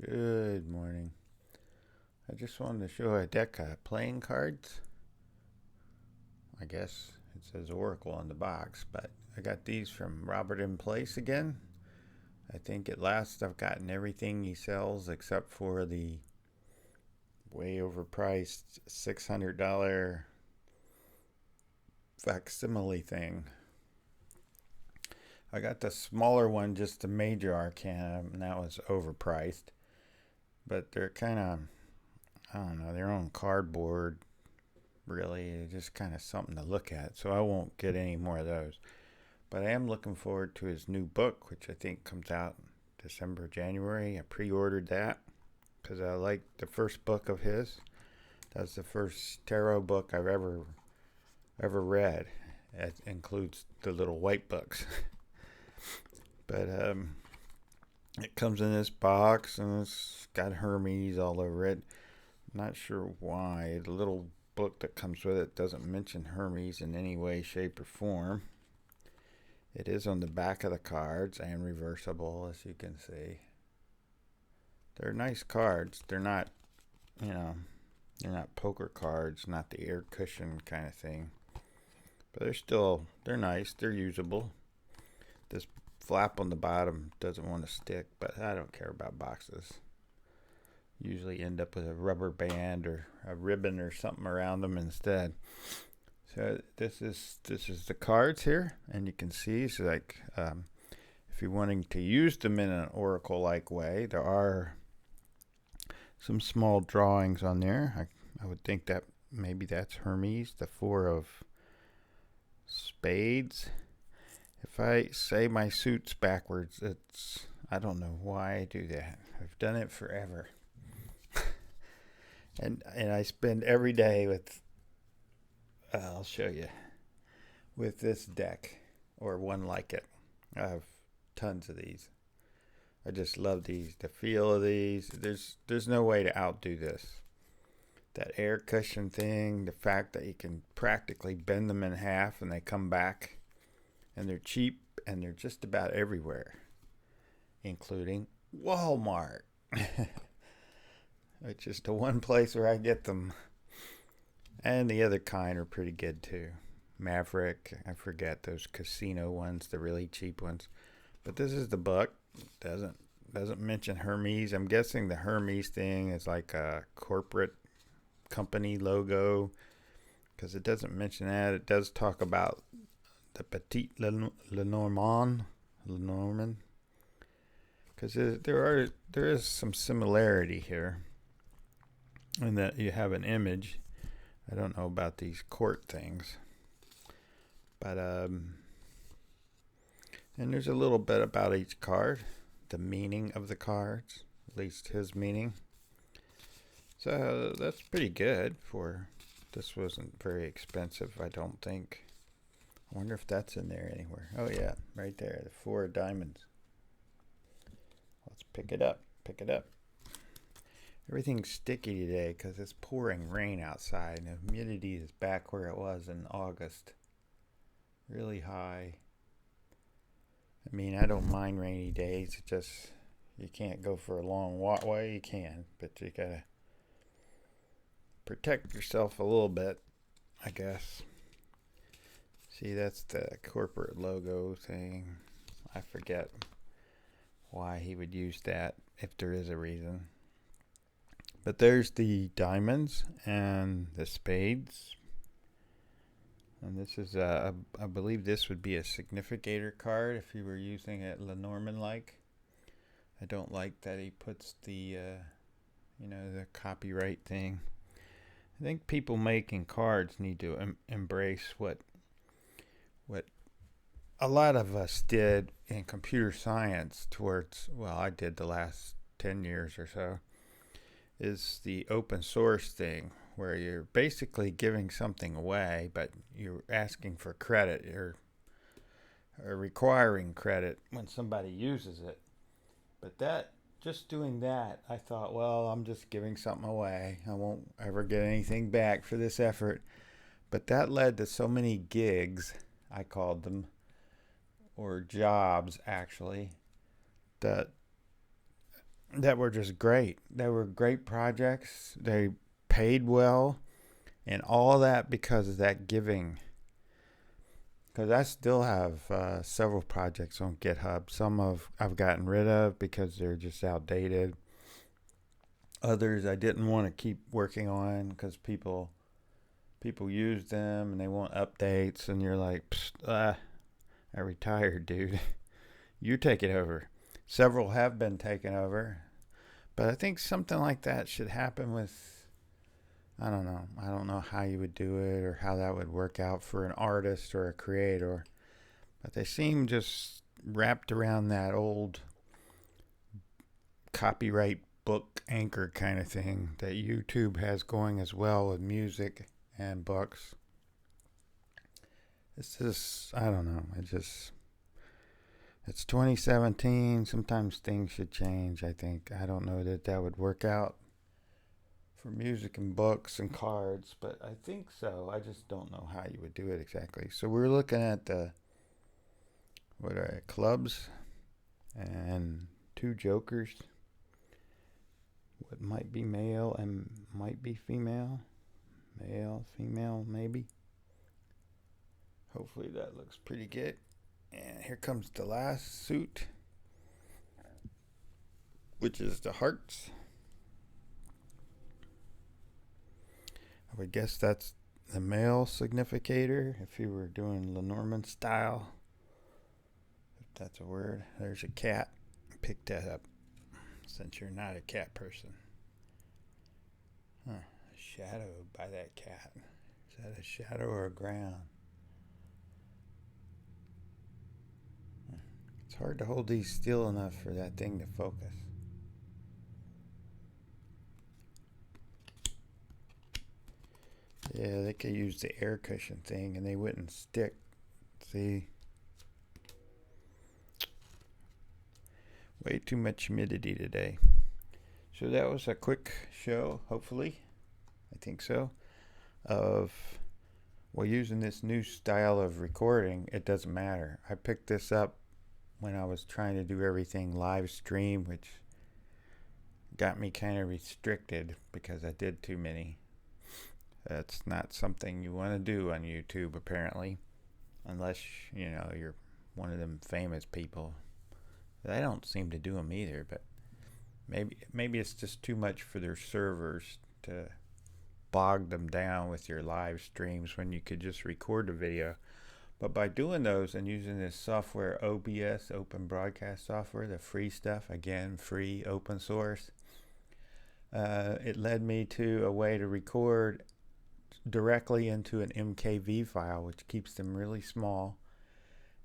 Good morning. I just wanted to show a deck of playing cards. I guess it says Oracle on the box, but I got these from Robert in Place again. I think at last I've gotten everything he sells except for the way overpriced $600 facsimile thing. I got the smaller one, just the major arcana, and that was overpriced. But they're kind of, I don't know, they're on cardboard really. Just kind of something to look at. So I won't get any more of those. But I am looking forward to his new book, which I think comes out December, January. I pre-ordered that because I liked the first book of his. That's the first tarot book I've ever read. It includes the little white books. But it comes in this box and it's got Hermes all over it. I'm not sure why. The little book that comes with it doesn't mention Hermes in any way, shape, or form. It is on the back of the cards and reversible, as you can see. They're nice cards. They're not, you know, they're not poker cards, not the air cushion kind of thing. But they're nice. They're usable. This flap on the bottom doesn't want to stick, but I don't care about boxes. Usually end up with a rubber band or a ribbon or something around them instead. So this is the cards here, and you can see so like if you're wanting to use them in an oracle-like way, there are some small drawings on there. I would think that maybe that's Hermes, the four of spades. If I say my suits backwards, I don't know why I do that. I've done it forever. And I spend every day with I'll show you with this deck or one like it. I have tons of these. I just love these. The feel of these. There's no way to outdo this. That air cushion thing, the fact that you can practically bend them in half and they come back, and they're cheap and they're just about everywhere, including Walmart. It's just the one place where I get them. And the other kind are pretty good too. Maverick, I forget those casino ones, the really cheap ones. But this is the book. Doesn't mention Hermes. I'm guessing the Hermes thing is like a corporate company logo because it doesn't mention that. It does talk about the Petit Lenormand, because there is some similarity here in that you have an image. I don't know about these court things, but and there's a little bit about each card, the meaning of the cards, at least his meaning. So that's pretty good for. This wasn't very expensive, I don't think. I wonder if that's in there anywhere. Oh yeah, right there, the four of diamonds. Let's pick it up. Pick it up. Everything's sticky today because it's pouring rain outside and the humidity is back where it was in August. Really high. I mean, I don't mind rainy days. It just, you can't go for a long walk. Well, you can, but you gotta protect yourself a little bit, I guess. See, that's the corporate logo thing. I forget why he would use that, if there is a reason. But there's the diamonds and the spades. And this is, I believe this would be a significator card if you were using it Lenormand-like. I don't like that he puts the, the copyright thing. I think people making cards need to embrace what a lot of us did in computer science towards, well, I did the last 10 years or so, is the open source thing where you're basically giving something away, but you're asking for credit. You're requiring credit when somebody uses it. But just doing that, I thought, well, I'm just giving something away. I won't ever get anything back for this effort. But that led to so many gigs, I called them, or jobs actually, that that were just great. They were great projects. They paid well, and all that because of that giving. Because I still have several projects on GitHub. Some of I've gotten rid of because they're just outdated. Others I didn't want to keep working on because people use them and they want updates, and you're like, I retired, dude. You take it over. Several have been taken over, but I think something like that should happen with. I don't know. I don't know how you would do it or how that would work out for an artist or a creator, but they seem just wrapped around that old copyright book anchor kind of thing that YouTube has going as well with music and books. It's just, I don't know. It's 2017. Sometimes things should change, I think. I don't know that that would work out for music and books and cards, but I think so. I just don't know how you would do it exactly. So we're looking at the, clubs and two jokers. What might be male and might be female. Male, female, maybe. Hopefully that looks pretty good. And here comes the last suit, which is the hearts. I would guess that's the male significator if you were doing Lenormand style. If that's a word. There's a cat. Pick that up since you're not a cat person. Shadowed by that cat. Is that a shadow or a ground? It's hard to hold these still enough for that thing to focus. Yeah, they could use the air cushion thing and they wouldn't stick. See? Way too much humidity today. So that was a quick show, hopefully. I think so. Of, using this new style of recording, it doesn't matter. I picked this up when I was trying to do everything live stream, which got me kind of restricted because I did too many. That's not something you want to do on YouTube, apparently, unless you're one of them famous people. I don't seem to do them either, but maybe it's just too much for their servers to bog them down with your live streams when you could just record the video. But by doing those and using this software, OBS, Open Broadcast Software, the free stuff, again, free, open source, it led me to a way to record directly into an MKV file, which keeps them really small.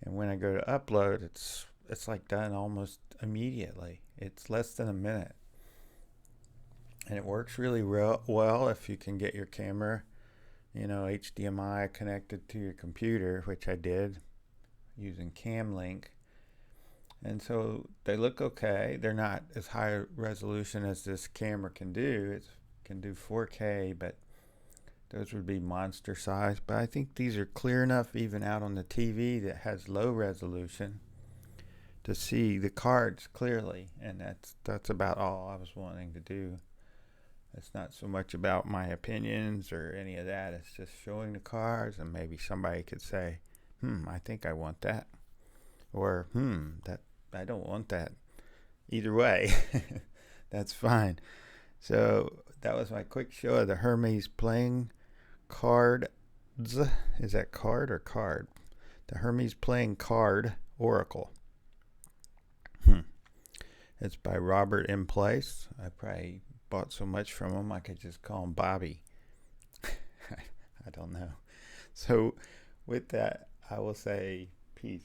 And when I go to upload, it's like done almost immediately. It's less than a minute. And it works really well if you can get your camera, HDMI connected to your computer, which I did using CamLink. And so they look okay. They're not as high resolution as this camera can do. It can do 4K, but those would be monster size. But I think these are clear enough even out on the TV that has low resolution to see the cards clearly. And that's about all I was wanting to do. It's not so much about my opinions or any of that. It's just showing the cards, and maybe somebody could say, I think I want that. Or, that I don't want that. Either way, that's fine. So that was my quick show of the Hermes playing cards. Is that card or card? The Hermes playing card oracle. It's by Robert M. Place. I probably bought so much from him I could just call him Bobby. I don't know. So with that, I will say peace.